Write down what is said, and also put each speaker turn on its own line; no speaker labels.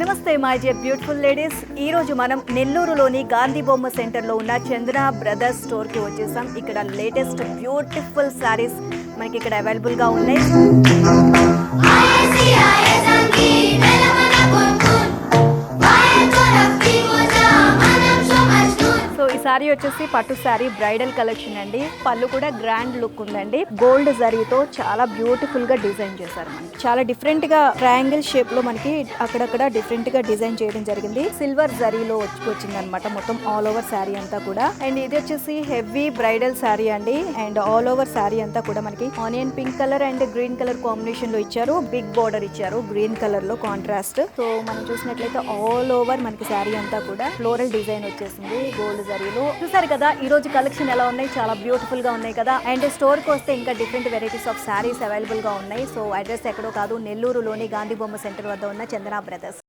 నమస్తే my dear beautiful ladies. ఈ రోజు మనం నెల్లూరులోని గాంధీ బొమ్మ సెంటర్లో ఉన్న చంద్ర బ్రదర్స్ స్టోర్కి వచ్చేసాం. ఇక్కడ లేటెస్ట్ బ్యూటిఫుల్ శారీస్ మనకి ఇక్కడ అవైలబుల్గా ఉన్నాయి. సో ఈ శారీ వచ్చేసి పట్టు శారీ, బ్రైడల్ కలెక్షన్ అండి. పళ్ళు కూడా గ్రాండ్ లుక్ ఉందండి. గోల్డ్ జరీతో చాలా బ్యూటిఫుల్ గా డిజైన్ చేశారు. మనకి చాలా డిఫరెంట్ గా ట్రయాంగిల్ షేప్ లో మనకి అక్కడక్కడ డిఫరెంట్ గా డిజైన్ చేయడం జరిగింది. సిల్వర్ జరీలో వచ్చింది అనమాట మొత్తం ఆల్ ఓవర్ శారీ అంతా కూడా. అండ్ ఇది వచ్చేసి హెవీ బ్రైడల్ శారీ అండి. అండ్ ఆల్ ఓవర్ శారీ అంతా కూడా మనకి onion pink colour and green colour combination లో ఇచ్చారు. బిగ్ బోర్డర్ ఇచ్చారు గ్రీన్ కలర్ లో కాంట్రాస్ట్. సో మనం చూసినట్లయితే ఆల్ ఓవర్ మనకి శారీ అంతా కూడా ఫ్లోరల్ డిజైన్ వచ్చేసింది గోల్డ్ జరీలో. చూసారు కదా ఈ రోజు కలెక్షన్ ఎలా ఉన్నాయి, చాలా బ్యూటిఫుల్ గా ఉన్నాయి కదా. అండ్ స్టోర్ కి వస్తే ఇంకా different varieties of saris available గా ఉన్నాయి. సో అడ్రస్ ఎక్కడో కాదు, నెల్లూరులోని గాంధీ బొమ్మ సెంటర్ వద్ద ఉన్న చందన బ్రదర్స్.